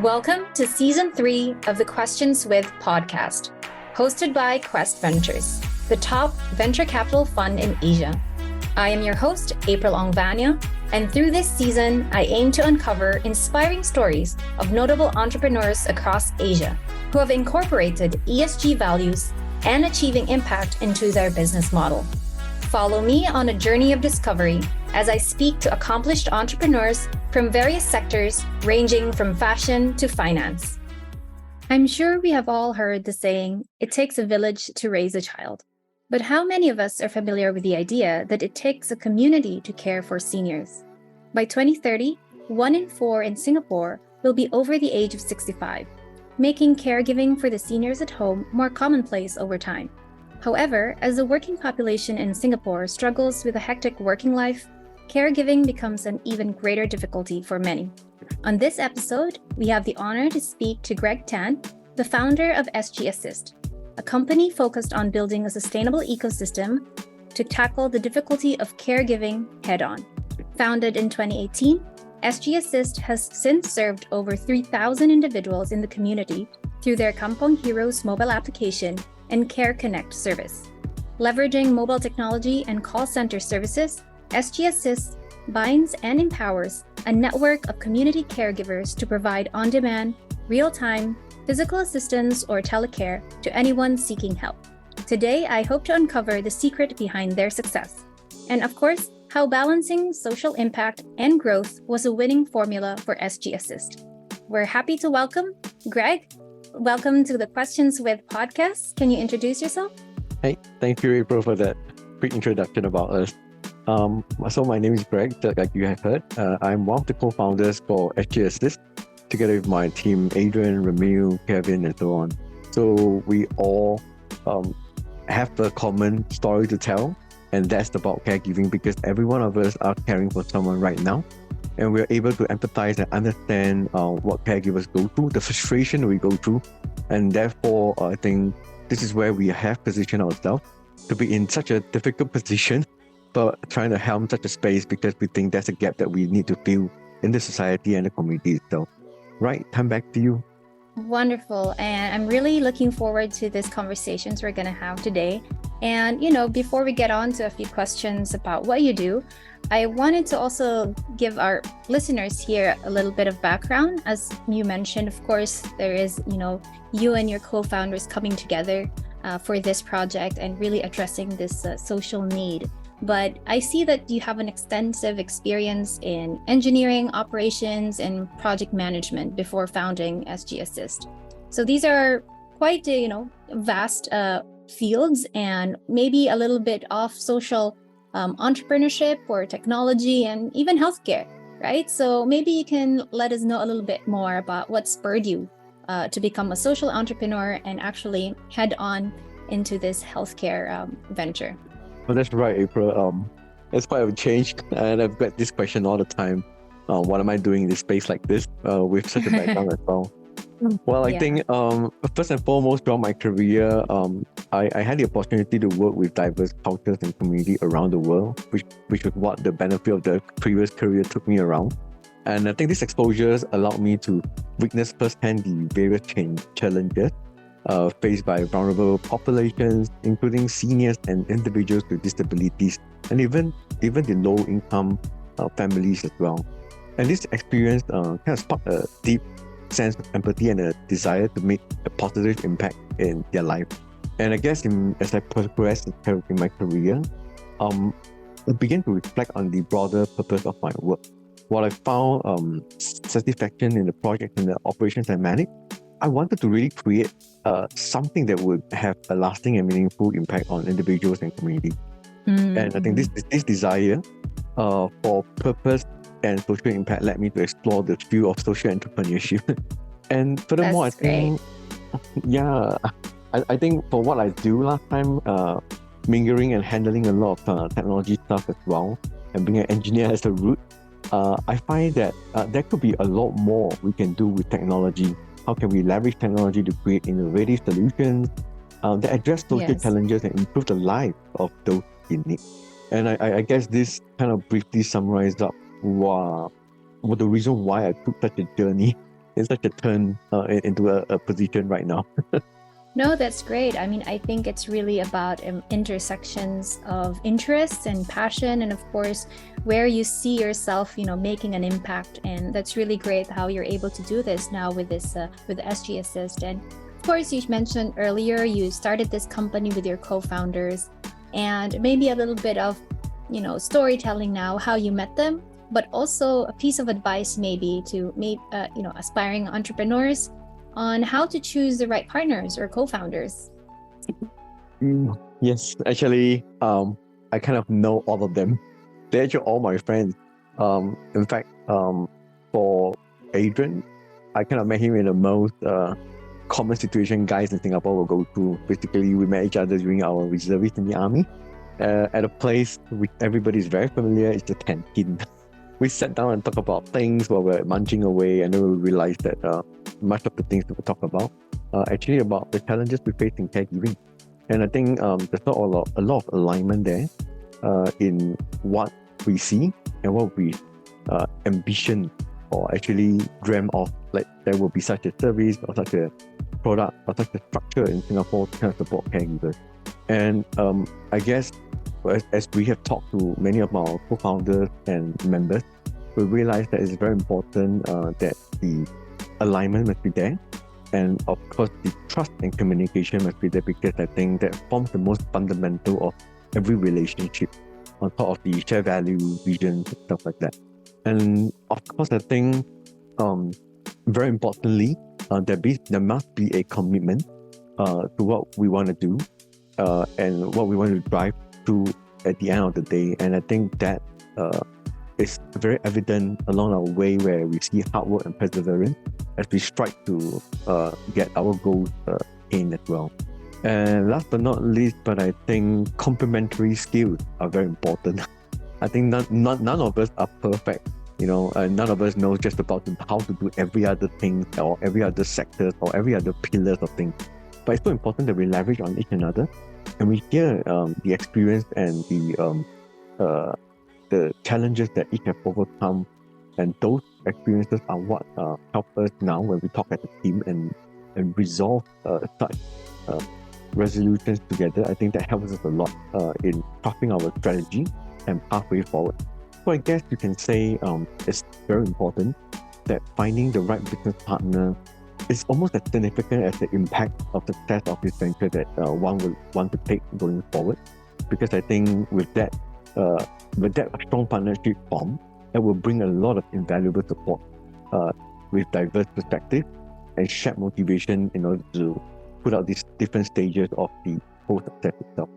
Welcome to Season 3 of the Questions With podcast, hosted by Quest Ventures, the top venture capital fund in Asia. I am your host, April Vano, and through this season, I aim to uncover inspiring stories of notable entrepreneurs across Asia who have incorporated ESG values and achieving impact into their business model. Follow me on a journey of discovery as I speak to accomplished entrepreneurs from various sectors, ranging from fashion to finance. I'm sure we have all heard the saying, it takes a village to raise a child. But how many of us are familiar with the idea that it takes a community to care for seniors? By 2030, 1 in 4 in Singapore will be over the age of 65, making caregiving for the seniors at home more commonplace over time. However, as the working population in Singapore struggles with a hectic working life, caregiving becomes an even greater difficulty for many. On this episode, we have the honor to speak to Greg Tan, the founder of SG Assist, a company focused on building a sustainable ecosystem to tackle the difficulty of caregiving head-on. Founded in 2018, SG Assist has since served over 3,000 individuals in the community through their Kampong Heroes mobile application and Care Connect service. Leveraging mobile technology and call center services, SG Assist binds and empowers a network of community caregivers to provide on-demand, real-time, physical assistance or telecare to anyone seeking help. Today, I hope to uncover the secret behind their success, and of course, how balancing social impact and growth was a winning formula for SG Assist. We're happy to welcome Greg. Welcome to the Questions With podcast. Can you introduce yourself? Hey, thank you, April, for that quick introduction about us. So my name is Greg, like you have heard. I'm one of the co-founders for SG Assist, together with my team, Adrian, Ramil, Kevin, and so on. So we all have a common story to tell, and that's about caregiving, because every one of us are caring for someone right now. And we're able to empathize and understand what caregivers go through, the frustration we go through. And therefore, I think this is where we have positioned ourselves to be in such a difficult position, but trying to helm such a space, because we think that's a gap that we need to fill in the society and the community itself. Right, time back to you. Wonderful. And I'm really looking forward to these conversations we're going to have today. And, before we get on to a few questions about what you do, I wanted to also give our listeners here a little bit of background. As you mentioned, of course, there is, you and your co-founders coming together for this project and really addressing this social need. But I see that you have an extensive experience in engineering, operations, and project management before founding SG Assist. So these are quite, vast fields, and maybe a little bit off social entrepreneurship or technology and even healthcare, right? So maybe you can let us know a little bit more about what spurred you to become a social entrepreneur and actually head on into this healthcare venture. Well, that's right, April. It's quite a change, and I've got this question all the time. What am I doing in this space like this with such a background as well? Well, I think first and foremost, throughout my career, I had the opportunity to work with diverse cultures and community around the world, which was what the benefit of the previous career took me around. And I think these exposures allowed me to witness firsthand the various challenges faced by vulnerable populations, including seniors and individuals with disabilities, and even the low-income families as well. And this experience kind of sparked a deep sense of empathy and a desire to make a positive impact in their life. And I guess as I progressed in my career, I began to reflect on the broader purpose of my work. While I found satisfaction in the project and the operations I managed, I wanted to really create something that would have a lasting and meaningful impact on individuals and community. And I think this desire for purpose and social impact led me to explore the field of social entrepreneurship. And furthermore, That's great. I think for what I do last time, mingling and handling a lot of technology stuff as well, and being an engineer as a root, I find that there could be a lot more we can do with technology. How can we leverage technology to create innovative solutions that address social challenges and improve the life of those in need? And I guess this kind of briefly summarized up what the reason why I took such a journey it's such a turn into a position right now. No, that's great. I mean, I think it's really about intersections of interests and passion, and of course, where you see yourself, making an impact. And that's really great how you're able to do this now with this with SG Assist. And of course, you mentioned earlier you started this company with your co-founders, and maybe a little bit of, storytelling now how you met them, but also a piece of advice maybe to aspiring entrepreneurs on how to choose the right partners or co-founders. Yes, actually, I kind of know all of them. They're actually all my friends. In fact, for Adrian, I kind of met him in the most common situation guys in Singapore will go through. Basically, we met each other during our reservist in the army at a place which everybody is very familiar. It's the canteen. We sat down and talked about things while we're munching away, and then we realized that much of the things that we talk about are actually about the challenges we face in caregiving. And I think there's not a lot of alignment there in what we see and what we ambition or actually dream of. Like there will be such a service or such a product or such a structure in Singapore to kind of support caregivers. And I guess as we have talked to many of our co-founders and members, we realize that it's very important that the alignment must be there. And of course, the trust and communication must be there, because I think that forms the most fundamental of every relationship, on top of the shared value, vision, stuff like that. And of course, I think very importantly, there must be a commitment to what we want to do and what we want to drive to at the end of the day. And I think that is very evident along our way, where we see hard work and perseverance as we strive to get our goals in as well. And last but not least, but I think complementary skills are very important. I think none of us are perfect. None of us know just about how to do every other thing or every other sector or every other pillars of things. But it's so important that we leverage on each another, and we hear the experience and the challenges that each have overcome. And those experiences are what help us now when we talk as a team and resolve such resolutions together. I think that helps us a lot in crafting our strategy and pathway forward. So I guess you can say it's very important that finding the right business partner is almost as significant as the impact of the success of this venture that one would want to take going forward. Because I think with that strong partnership form, that will bring a lot of invaluable support with diverse perspectives and shared motivation in order to put out these different stages of the whole success itself.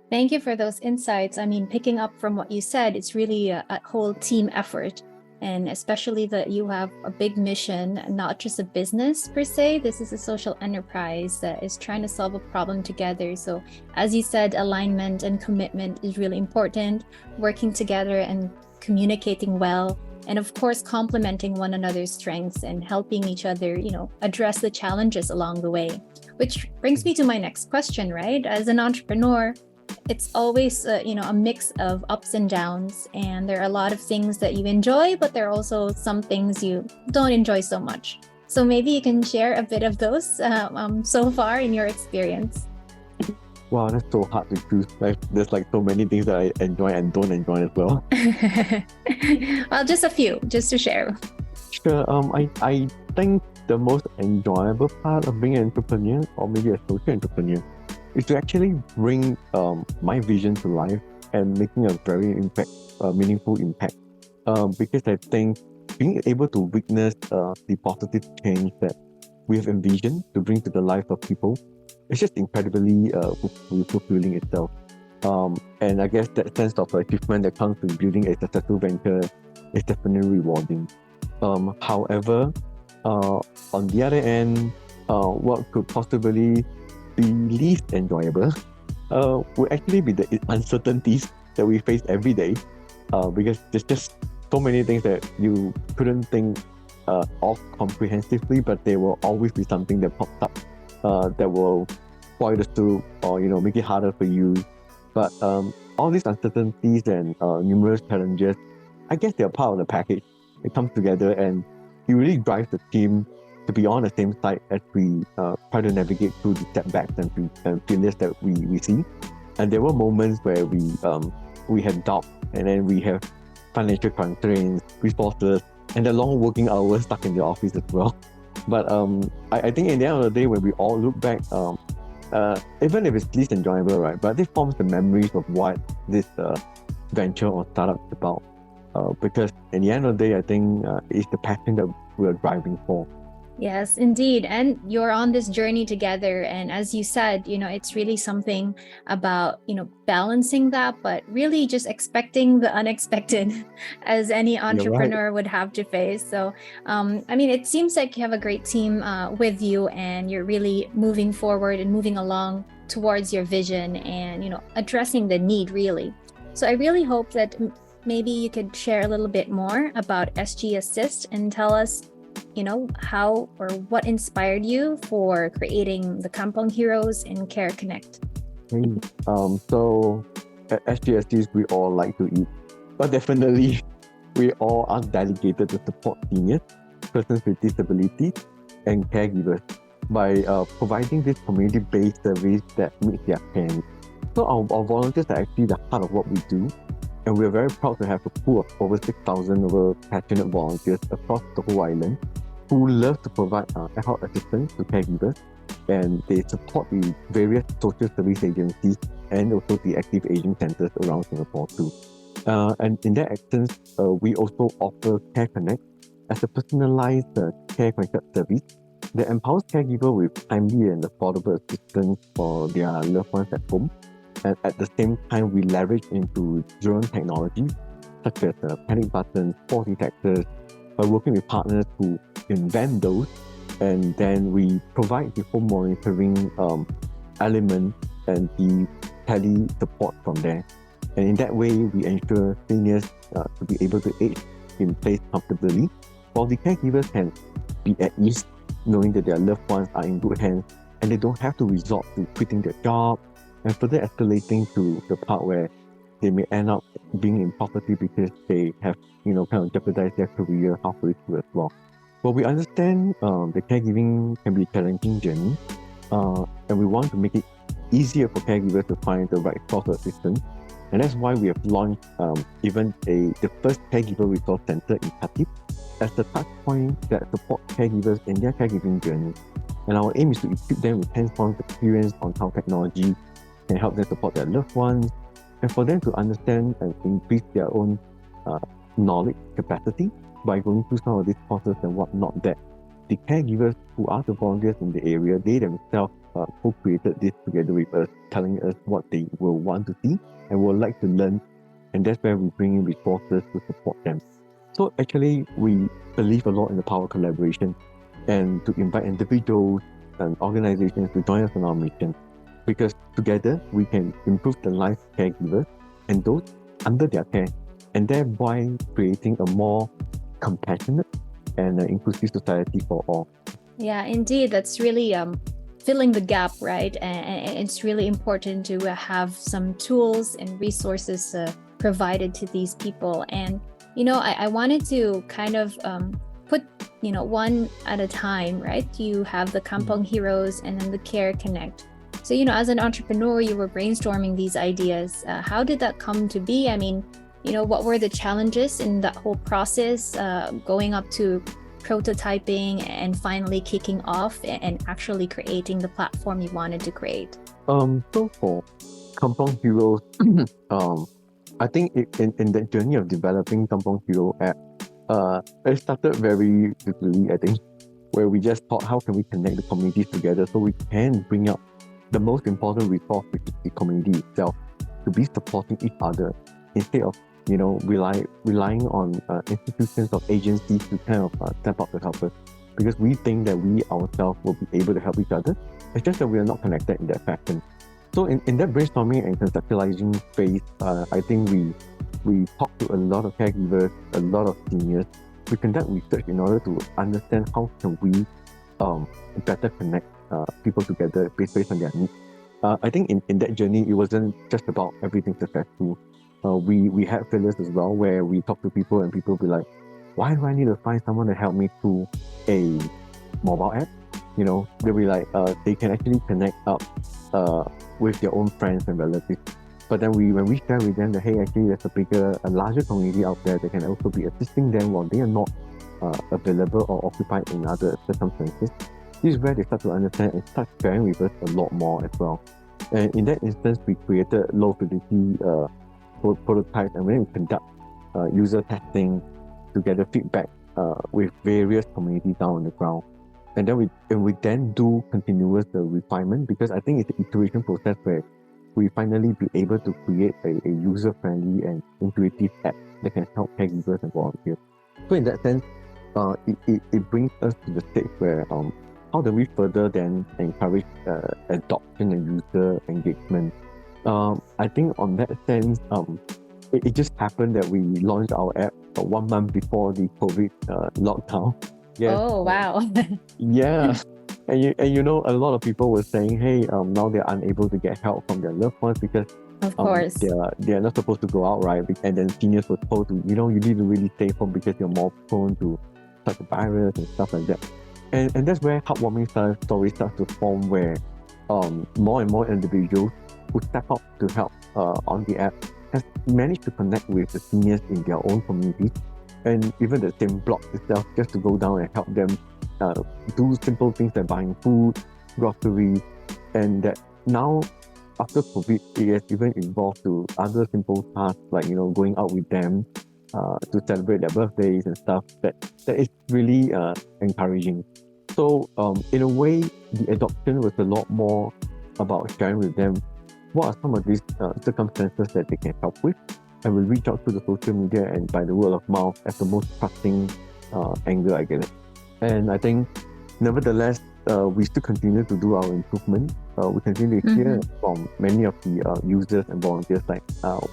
Thank you for those insights. I mean, picking up from what you said, it's really a whole team effort. And especially that you have a big mission, not just a business per se. This is a social enterprise that is trying to solve a problem together. So as you said, alignment and commitment is really important. Working together and communicating well. And of course, complementing one another's strengths and helping each other, address the challenges along the way. Which brings me to my next question, right? As an entrepreneur, it's always a mix of ups and downs, and there are a lot of things that you enjoy, but there are also some things you don't enjoy so much. So maybe you can share a bit of those so far in your experience. Wow, that's so hard to choose. There's so many things that I enjoy and don't enjoy as well. Well, just a few, just to share. Sure. I think the most enjoyable part of being an entrepreneur, or maybe a social entrepreneur, is to actually bring my vision to life and making a very meaningful impact. Because I think being able to witness the positive change that we have envisioned to bring to the life of people, it's just incredibly fulfilling itself. And I guess that sense of achievement that comes with building a successful venture is definitely rewarding. However, on the other end, what could possibly be least enjoyable would actually be the uncertainties that we face every day, because there's just so many things that you couldn't think of comprehensively, but there will always be something that pops up that will spoil the soup or make it harder for you. But all these uncertainties and numerous challenges, I guess they're part of the package. It comes together and it really drives the team to be on the same side as we try to navigate through the setbacks and failures that we see. And there were moments where we had doubt, and then we have financial constraints, resources, and the long working hours stuck in the office as well. But I think in the end of the day, when we all look back, even if it's least enjoyable, right? But this forms the memories of what this venture or startup is about. Because in the end of the day, I think it's the passion that we're driving for. Yes, indeed. And you're on this journey together. And as you said, it's really something about, balancing that, but really just expecting the unexpected as any entrepreneur would have to face. So, it seems like you have a great team with you, and you're really moving forward and moving along towards your vision and, addressing the need really. So I really hope that maybe you could share a little bit more about SG Assist and tell us how or what inspired you for creating the Kampong Heroes and Care Connect. So at SGSTs, we all like to eat, but definitely we all are dedicated to support seniors, persons with disabilities, and caregivers by providing this community-based service that meets their needs. So our volunteers are actually the heart of what we do, and we're very proud to have a pool of over 6,000 passionate volunteers across the whole island who love to provide ad hoc assistance to caregivers, and they support the various social service agencies and also the active aging centers around Singapore too. And in that essence, we also offer Care Connect as a personalized care connected service that empowers caregivers with timely and affordable assistance for their loved ones at home. And at the same time, we leverage into drone technologies such as panic buttons, fall detectors, by working with partners who invent those, and then we provide the home monitoring element and the tele support from there. And in that way, we ensure seniors to be able to age in place comfortably, while the caregivers can be at ease knowing that their loved ones are in good hands and they don't have to resort to quitting their job and further escalating to the part where they may end up being in poverty because they have, kind of jeopardized their career halfway through as well. But we understand the caregiving can be a challenging journey, and we want to make it easier for caregivers to find the right source of assistance. And that's why we have launched the first caregiver resource center in Khatib as the touch point that supports caregivers in their caregiving journey. And our aim is to equip them with hands-on experience on how technology can help them support their loved ones, and for them to understand and increase their own knowledge capacity by going through some of these courses and whatnot, that the caregivers who are the volunteers in the area, they themselves co-created this together with us, telling us what they will want to see and would like to learn, and that's where we bring in resources to support them. So actually, we believe a lot in the power of collaboration and to invite individuals and organizations to join us on our mission, because together we can improve the lives of caregivers and those under their care, and thereby creating a more compassionate and inclusive society for all. Yeah, indeed. That's really filling the gap, right? And it's really important to have some tools and resources provided to these people. And, I wanted to kind of put, one at a time, right? You have the Kampong Heroes and then the Care Connect. So, as an entrepreneur, you were brainstorming these ideas. How did that come to be? What were the challenges in that whole process, going up to prototyping and finally kicking off and actually creating the platform you wanted to create? So for Kampong Heroes, I think in the journey of developing Kampong Hero app, it started very quickly, I think, where we just thought, how can we connect the communities together so we can bring up the most important resource, which is the community itself, to be supporting each other instead of relying on institutions or agencies to kind of step up to help us, because we think that we ourselves will be able to help each other. It's just that we are not connected in that fashion. So in that brainstorming and conceptualizing phase, I think we talk to a lot of caregivers, a lot of seniors. We conduct research in order to understand how can we better connect people together based on their needs. I think in that journey, it wasn't just about everything successful. We had failures as well, where we talk to people and people be like, why do I need to find someone to help me through a mobile app. They'll be like, they can actually connect up with their own friends and relatives. But then when we share with them that, hey, actually there's a larger community out there that can also be assisting them while they are not available or occupied in other circumstances, this is where they start to understand and start sharing with us a lot more as well. And in that instance, we created low fidelity prototypes, and when we conduct user testing to gather feedback with various communities down on the ground. And then we then do continuous refinement, because I think it's an iteration process where we finally be able to create a user-friendly and intuitive app that can help caregivers and volunteers. So in that sense, it brings us to the stage where how do we further then encourage adoption and user engagement? I think on that sense, it just happened that we launched our app 1 month before the COVID lockdown. Yes. Oh, wow. Yeah. And a lot of people were saying, hey, now they're unable to get help from their loved ones because of course they're not supposed to go out, right? And then seniors were told to, you need to really stay home because you're more prone to such a virus and stuff like that. And that's where heartwarming stories start to form, where more and more individuals who step up to help on the app has managed to connect with the seniors in their own communities, and even the same block itself, just to go down and help them do simple things like buying food, groceries, and that now after COVID, it has even evolved to other simple tasks like going out with them to celebrate their birthdays and stuff. That is really encouraging. So in a way, the adoption was a lot more about sharing with them what are some of these circumstances that they can help with, and we reach out to the social media and by the word of mouth as the most trusting angle, I get it. And I think, nevertheless, we still continue to do our improvement. We continue to hear from many of the users and volunteers, like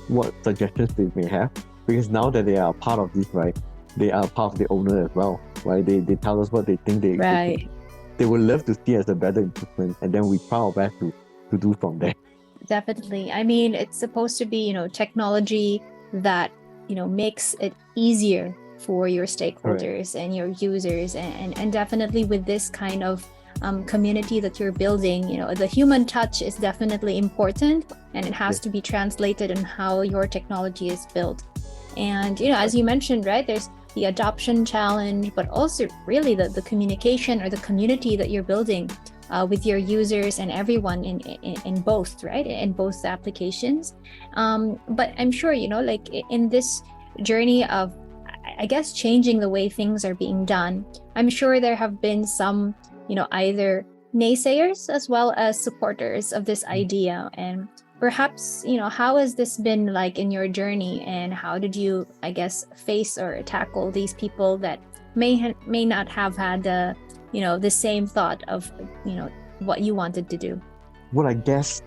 what suggestions they may have, because now that they are part of this, right, they are part of the owner as well, right? They tell us what they think they would love to see as a better improvement, and then we try our best to do from there. Definitely. I mean, it's supposed to be, technology that, makes it easier for your stakeholders and your users. And definitely with this kind of community that you're building, the human touch is definitely important, and it has to be translated in how your technology is built. And, as you mentioned, right, there's the adoption challenge, but also really the communication or the community that you're building with your users and everyone in both, right? In both applications. But I'm sure, like in this journey of, I guess, changing the way things are being done, I'm sure there have been some, either naysayers as well as supporters of this idea. And perhaps, how has this been like in your journey, and how did you, I guess, face or tackle these people that may not have had the same thought of, what you wanted to do? Well, I guess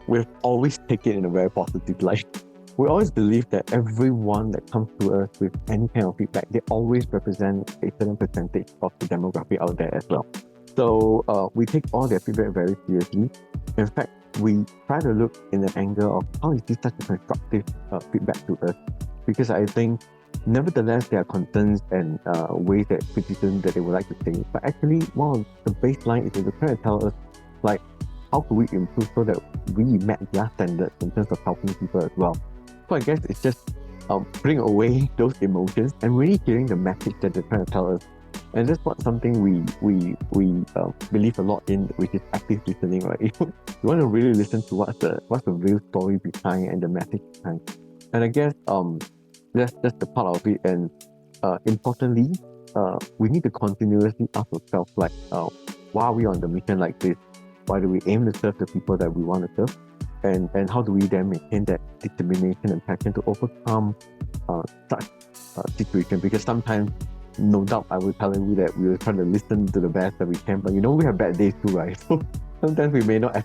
we've always taken it in a very positive light. We always believe that everyone that comes to us with any kind of feedback, they always represent a certain percentage of the demographic out there as well. So we take all their feedback very seriously. In fact, we try to look in an angle of how is this such a constructive feedback to us, because I think nevertheless there are concerns and ways that criticism that they would like to say, but actually one of the baseline is to try to tell us, like, how could we improve so that we met their standards in terms of helping people as well. So I guess it's just putting away those emotions and really hearing the message that they're trying to tell us. And that's what something we believe a lot in, which is active listening, right? You want to really listen to what's the real story behind and the message behind. And I guess that's the part of it. And importantly, we need to continuously ask ourselves, like, why are we on the mission like this? Why do we aim to serve the people that we want to serve? And how do we then maintain that determination and passion to overcome such situation? Because sometimes, no doubt, I will tell you that we will try to listen to the best that we can, but we have bad days too, right? So sometimes we may not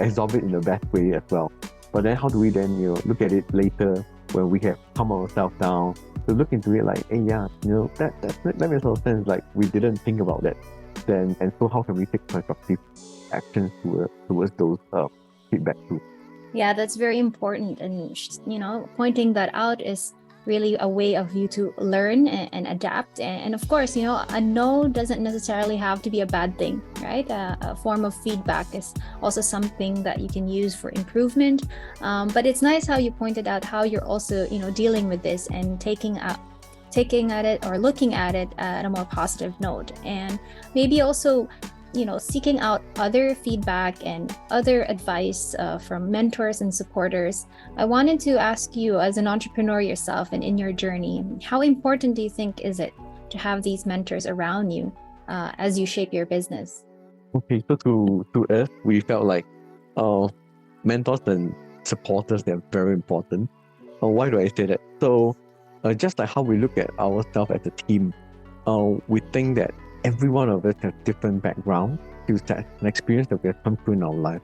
absorb it in the best way as well. But then how do we then look at it later when we have calmed ourselves down to look into it like, hey, yeah, that makes a lot of sense. Like, we didn't think about that then, and so how can we take constructive actions towards those feedback too? Yeah, that's very important. And pointing that out is really a way of you to learn and adapt. And of course, a no doesn't necessarily have to be a bad thing, right? A form of feedback is also something that you can use for improvement. But it's nice how you pointed out how you're also, dealing with this and taking at it or looking at it at a more positive note, and maybe also seeking out other feedback and other advice from mentors and supporters. I wanted to ask you, as an entrepreneur yourself and in your journey, how important do you think is it to have these mentors around you as you shape your business? Okay, so to us, we felt like mentors and supporters, they're very important. Why do I say that? So just like how we look at ourselves as a team, we think that every one of us has different background, skill sets, and experience that we have come through in our life.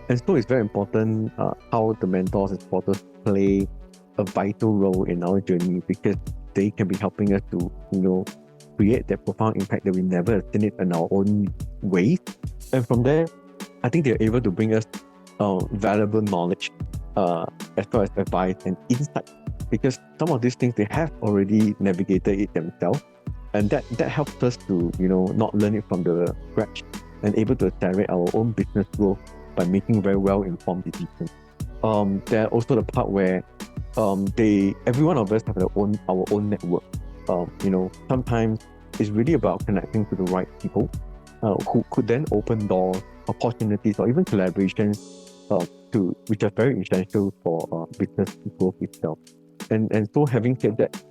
And so it's very important how the mentors and supporters play a vital role in our journey, because they can be helping us to, create that profound impact that we never have seen it in our own ways. And from there, I think they're able to bring us valuable knowledge as well as advice and insight, because some of these things they have already navigated it themselves, and that helps us to not learn it from the scratch and able to accelerate our own business growth by making very well informed decisions. There are also the part where every one of us have our own network. Sometimes it's really about connecting to the right people who could then open doors, opportunities, or even collaborations which are very essential for business growth itself. And so, having said that,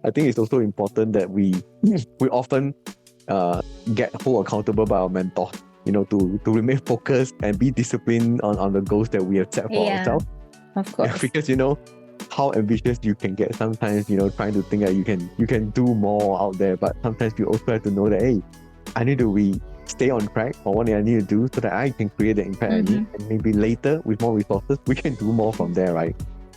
I think it's also important that we often get hold accountable by our mentor, to remain focused and be disciplined on the goals that we have set for ourselves. Of course. Because how ambitious you can get sometimes, trying to think that you can do more out there, but sometimes you also have to know that, hey, I need to stay on track for what I need to do so that I can create the impact I need, and maybe later with more resources we can do more from there, right?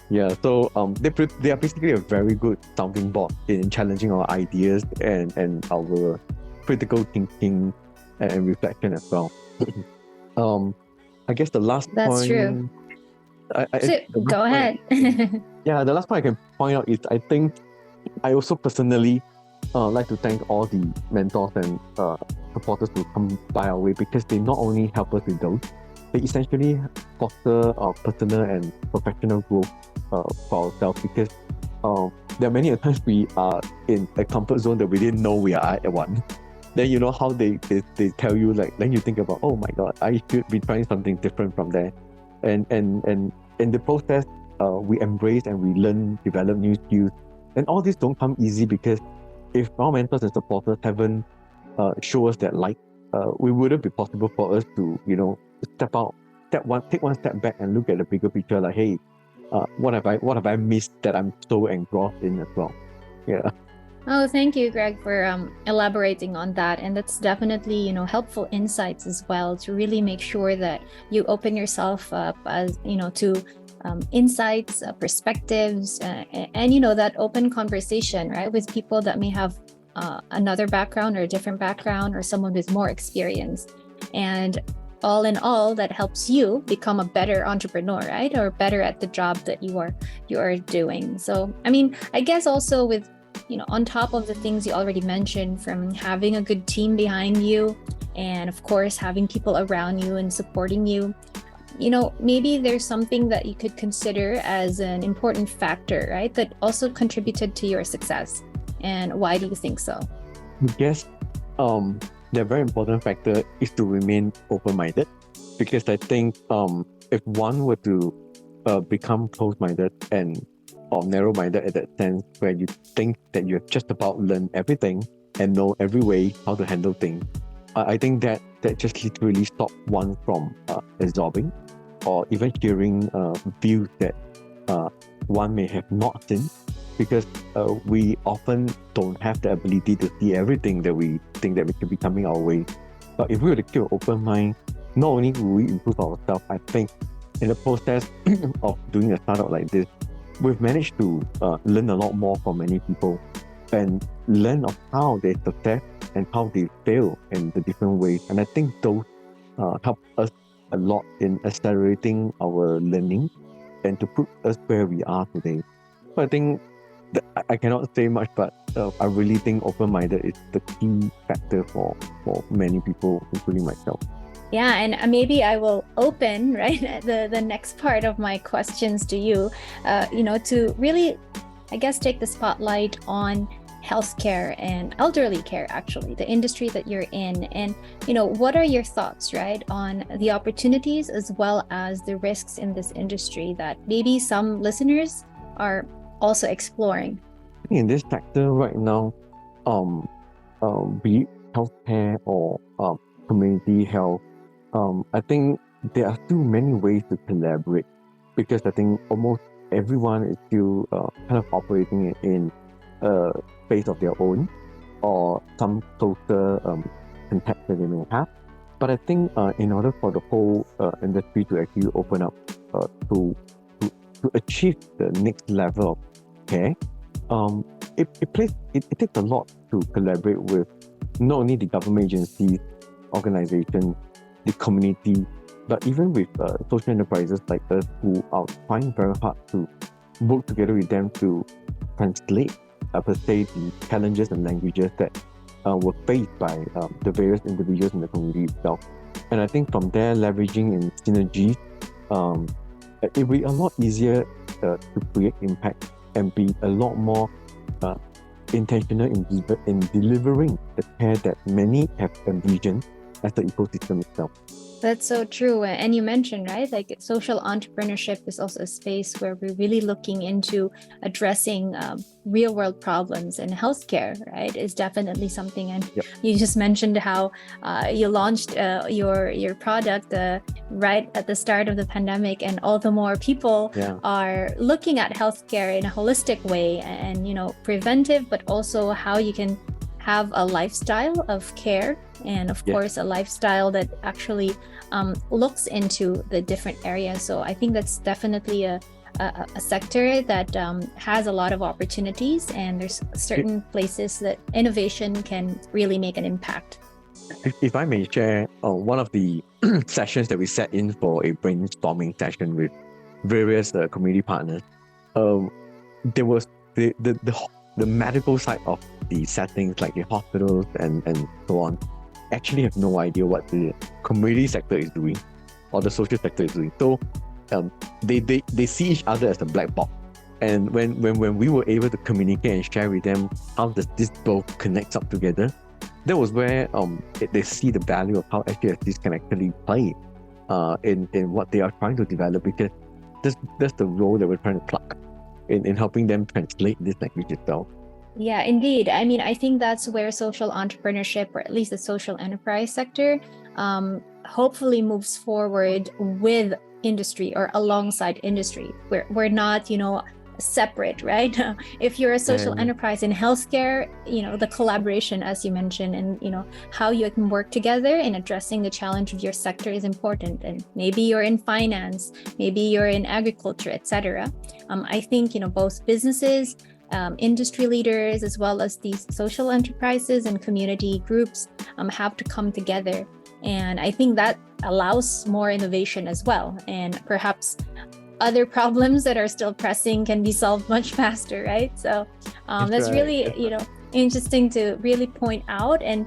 Yeah, so they are basically a very good sounding board in challenging our ideas and our critical thinking and reflection as well. I guess the last That's point. true. Go ahead. Yeah, the last point I can point out is I think I also personally like to thank all the mentors and supporters who come by our way, because they not only help us with those, they essentially foster our personal and professional growth for ourselves, because there are many times we are in a comfort zone that we didn't know we are at one. Then how they tell you, like, then you think about, oh my god, I should be trying something different from there. And in the process, we embrace and we learn, develop new skills. And all these don't come easy, because if our mentors and supporters haven't show us that light, it wouldn't be possible for us to, take one step back and look at the bigger picture. Like, hey, what have I missed that I'm so engrossed in as well? Yeah. Oh, thank you, Greg, for elaborating on that. And that's definitely, helpful insights as well, to really make sure that you open yourself up as, to insights, perspectives, and, that open conversation, right, with people that may have another background or a different background, or someone with more experience. And all in all, that helps you become a better entrepreneur, right? Or better at the job that you are doing. So, I guess also with, on top of the things you already mentioned, from having a good team behind you, and of course, having people around you and supporting you, maybe there's something that you could consider as an important factor, right? That also contributed to your success. And why do you think so? I guess the very important factor is to remain open-minded, because I think if one were to become closed-minded or narrow-minded in that sense, where you think that you have just about learned everything and know every way how to handle things, I think that just literally stops one from absorbing or even hearing views that one may have not seen, because we often don't have the ability to see everything that we think that we could be coming our way. But if we were to keep an open mind, not only will we improve ourselves, I think in the process of doing a startup like this, we've managed to learn a lot more from many people and learn of how they success and how they fail in the different ways. And I think those help us a lot in accelerating our learning and to put us where we are today. So I think I cannot say much, but I really think open-minded is the key factor for many people, including myself. Yeah, and maybe I will open, right, the next part of my questions to you, to really, I guess, take the spotlight on healthcare and elderly care, actually, the industry that you're in. And, what are your thoughts, right, on the opportunities as well as the risks in this industry that maybe some listeners are also exploring? In this sector right now, be it healthcare or community health, I think there are still many ways to collaborate, because I think almost everyone is still kind of operating in a space of their own, or some social context that they may have. But I think in order for the whole industry to actually open up to achieve the next level of care, it takes a lot to collaborate with not only the government agencies, organizations, the community, but even with social enterprises like us, who are trying very hard to work together with them to translate, per se, the challenges and languages that were faced by the various individuals in the community itself. And I think from there, leveraging in synergies, it will be a lot easier to create impact and be a lot more intentional in delivering the care that many have envisioned as the ecosystem itself. That's so true. And you mentioned, right, like social entrepreneurship is also a space where we're really looking into addressing real world problems, and healthcare, right, is definitely something. And Yep. you just mentioned how you launched your product right at the start of the pandemic, and all the more people are looking at healthcare in a holistic way, and, preventive, but also how you can have a lifestyle of care, and of course a lifestyle that actually looks into the different areas. So I think that's definitely a sector that has a lot of opportunities, and there's certain places that innovation can really make an impact. If I may share, one of the sessions that we set in for a brainstorming session with various community partners, there was the medical side of the settings, like the hospitals and so on, actually have no idea what the community sector is doing or the social sector is doing. So they see each other as a black box. And when we were able to communicate and share with them how does this both connects up together, that was where they see the value of how HSCs can actually play in what they are trying to develop, because that's the role that we're trying to plug in helping them translate this language itself. Yeah, indeed. I mean, I think that's where social entrepreneurship, or at least the social enterprise sector, hopefully moves forward with industry or alongside industry. We're not, separate, right? If you're a social enterprise in healthcare, the collaboration, as you mentioned, and how you can work together in addressing the challenge of your sector is important. And maybe you're in finance, maybe you're in agriculture, etc. I think both businesses, industry leaders, as well as these social enterprises and community groups have to come together. And I think that allows more innovation as well. And perhaps other problems that are still pressing can be solved much faster, right? So that's really, interesting to really point out. And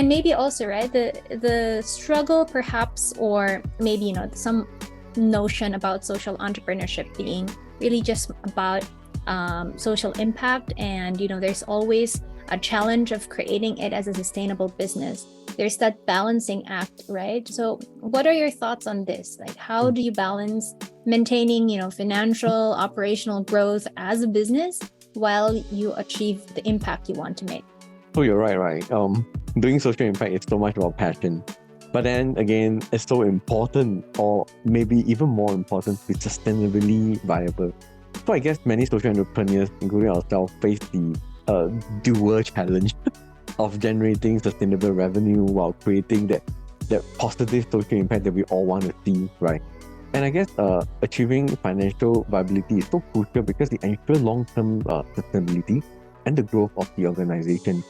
maybe also, right, the struggle perhaps, or maybe, some notion about social entrepreneurship being really just about social impact, and there's always a challenge of creating it as a sustainable business. There's that balancing act, right? So what are your thoughts on this? Like, how do you balance maintaining financial, operational growth as a business while you achieve the impact you want to make? Oh, you're right. Doing social impact is so much about passion, but then again, it's so important, or maybe even more important, to be sustainably viable. So I guess many social entrepreneurs, including ourselves, face the dual challenge of generating sustainable revenue while creating that positive social impact that we all want to see, right? And I guess achieving financial viability is so crucial, because it ensures long-term sustainability and the growth of the organization.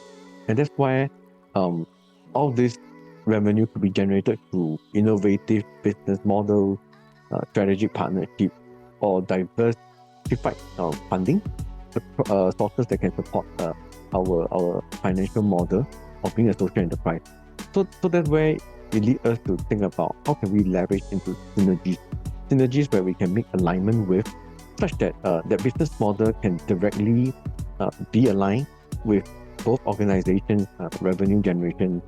And that's why all this revenue could be generated through innovative business models, strategic partnership, or diversified funding. sources that can support our financial model of being a social enterprise. So that's where it leads us to think about how can we leverage into synergies where we can make alignment with, such that that business model can directly be aligned with both organizations' revenue generation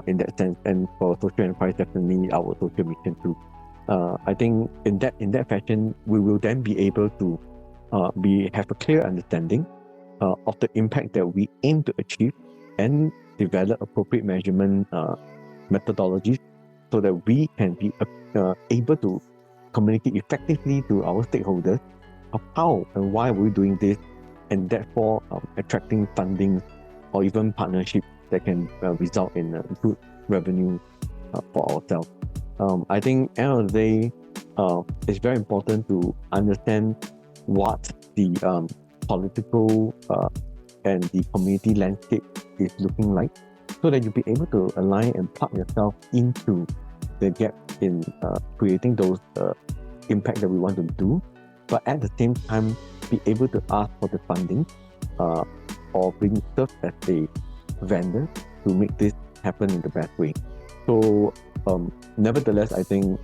in that sense, and for social enterprise, definitely our social mission too. I think in that fashion, we will then be able to have a clear understanding of the impact that we aim to achieve, and develop appropriate measurement methodologies so that we can be able to communicate effectively to our stakeholders of how and why we're doing this, and therefore attracting funding or even partnerships that can result in good revenue for ourselves. I think end of the day, it's very important to understand what the political and the community landscape is looking like, so that you'll be able to align and plug yourself into the gap in creating those impact that we want to do, but at the same time be able to ask for the funding or being served as a vendor to make this happen in the best way. So nevertheless, I think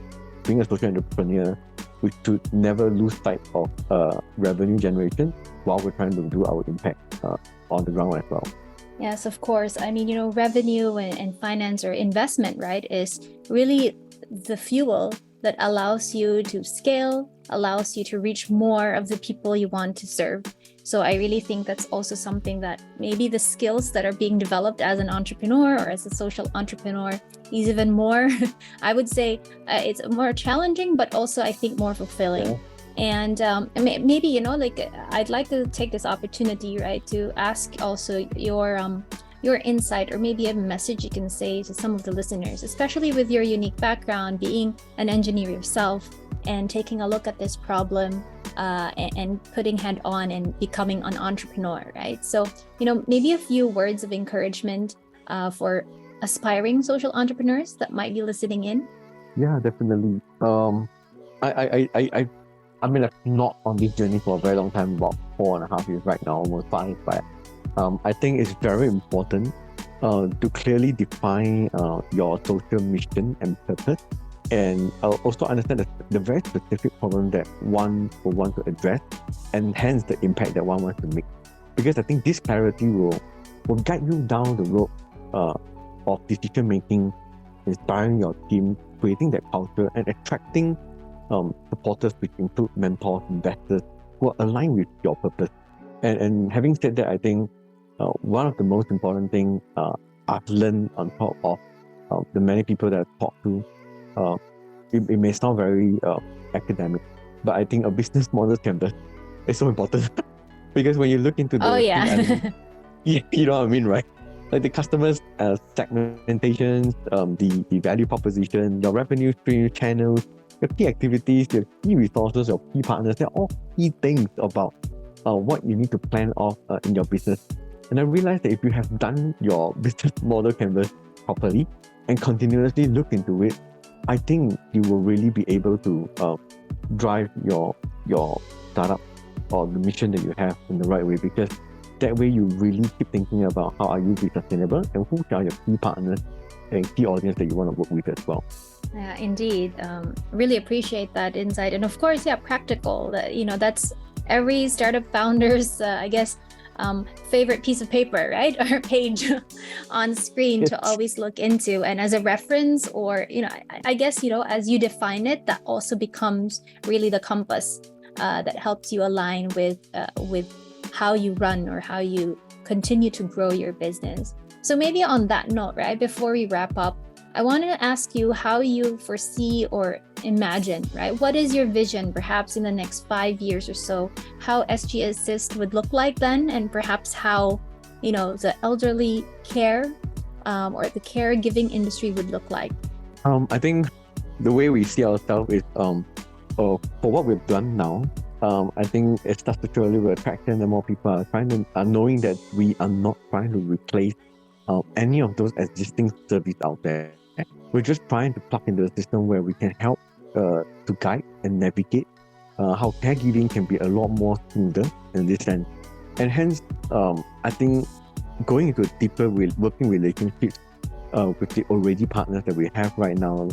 being a social entrepreneur, we should never lose sight of revenue generation while we're trying to do our impact on the ground as well. Yes, of course. I mean, revenue and finance or investment, right, is really the fuel that allows you to scale, allows you to reach more of the people you want to serve. So I really think that's also something that maybe the skills that are being developed as an entrepreneur or as a social entrepreneur is even more, I would say it's more challenging, but also I think more fulfilling. Yeah. And maybe, I'd like to take this opportunity, right, to ask also your insight, or maybe a message you can say to some of the listeners, especially with your unique background, being an engineer yourself and taking a look at this problem and putting head on and becoming an entrepreneur, right? So, maybe a few words of encouragement for aspiring social entrepreneurs that might be listening in. Yeah, definitely. I mean, I've not on this journey for a very long time, about 4.5 years right now, almost 5. But I think it's very important to clearly define your social mission and purpose, and also understand the very specific problem that one will want to address, and hence the impact that one wants to make. Because I think this clarity will guide you down the road of decision making, inspiring your team, creating that culture, and attracting supporters, which include mentors, investors who are aligned with your purpose. And having said that, I think one of the most important things I've learned on top of the many people that I've talked to, it may sound very academic, but I think a business model canvas is so important. Because when you look into the you know what I mean, right? Like the customers' segmentations, the value proposition, your revenue stream channels, your key activities, your key resources, your key partners, they're all key things about what you need to plan off in your business. And I realized that if you have done your business model canvas properly and continuously look into it, I think you will really be able to drive your startup or the mission that you have in the right way, because that way you really keep thinking about how are you be sustainable and who are your key partners and key audience that you want to work with as well. Yeah, indeed. Really appreciate that insight. And of course, practical. That's every startup founder's, favorite piece of paper, right? Or page on screen to always look into. And as a reference, or, I guess, as you define it, that also becomes really the compass that helps you align with how you run or how you continue to grow your business. So maybe on that note, right, before we wrap up, I wanted to ask you how you foresee or imagine, right? What is your vision, perhaps in the next 5 years or so, how SG Assist would look like then, and perhaps how, the elderly care or the caregiving industry would look like? I think the way we see ourselves is for what we've done now, I think it starts to show a little attraction, and more people are knowing that we are not trying to replace any of those existing services out there. We're just trying to plug into a system where we can help to guide and navigate how caregiving can be a lot more smoother in this sense. And hence, I think going into a deeper working relationships with the already partners that we have right now,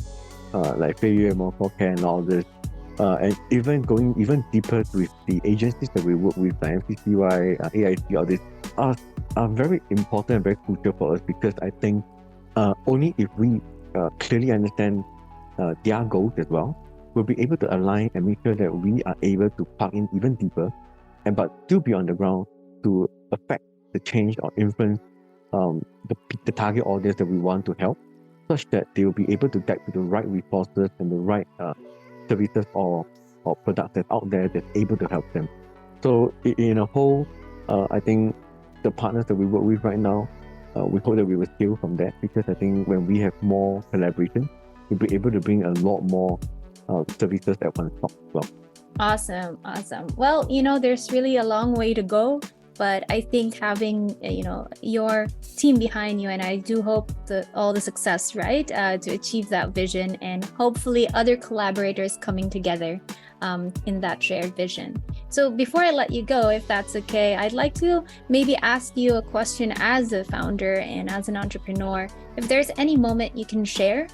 like Fairview, More Care and all this, and even going even deeper with the agencies that we work with, like MCCY, AIC, all this, are very important and very crucial for us, because I think only if we clearly understand their goals as well, we'll be able to align and make sure that we are able to plug in even deeper, but still be on the ground to affect the change or influence the target audience that we want to help, such that they will be able to get to the right resources and the right services or products that's out there that's able to help them. So in a whole, I think the partners that we work with right now, we hope that we will scale from that, because I think when we have more collaboration, we'll be able to bring a lot more services at one stop as well. Awesome. Well, there's really a long way to go, but I think having, your team behind you, and I do hope all the success, right, to achieve that vision, and hopefully other collaborators coming together in that shared vision. So before I let you go, if that's okay, I'd like to maybe ask you a question as a founder and as an entrepreneur. If there's any moment you can share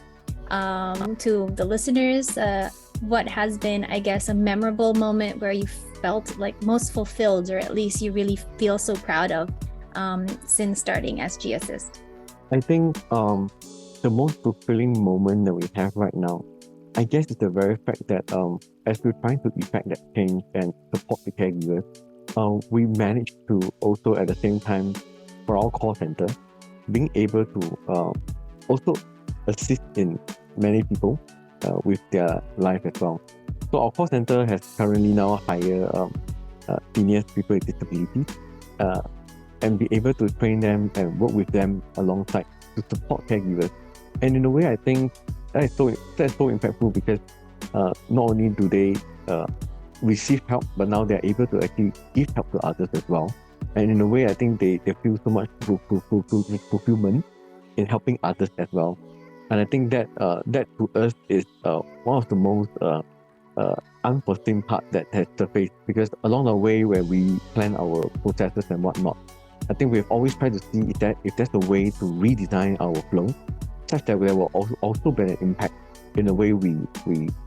to the listeners, what has been, I guess, a memorable moment where you felt like most fulfilled, or at least you really feel so proud of since starting SG Assist? I think the most fulfilling moment that we have right now, I guess, is the very fact that as we're trying to effect that change and support the caregivers, we managed to also at the same time, for our call center, being able to also assist in many people with their life as well. So our call center has currently now hired senior people with disabilities and be able to train them and work with them alongside to support caregivers. And in a way, I think that is so impactful, because not only do they receive help, but now they're able to actually give help to others as well. And in a way, I think they feel so much fulfillment in helping others as well. And I think that that to us is one of the most unforeseen part that has surfaced, because along the way where we plan our processes and whatnot, I think we've always tried to see if there's a way to redesign our flow, such that there will also be an impact in the way we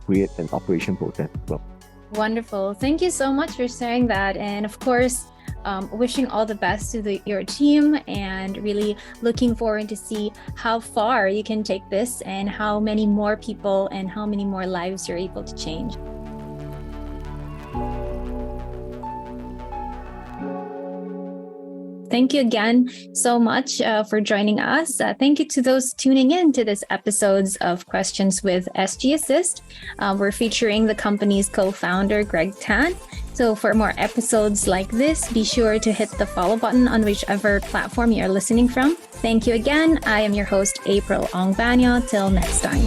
create an operation process as well. Wonderful. Thank you so much for sharing that. And of course, wishing all the best to your team, and really looking forward to see how far you can take this and how many more people and how many more lives you're able to change. Thank you again so much for joining us. Thank you to those tuning in to this episodes of Questions with SG Assist. We're featuring the company's co-founder, Greg Tan. So for more episodes like this, be sure to hit the follow button on whichever platform you're listening from. Thank you again. I am your host, April Ong Vano. Till next time.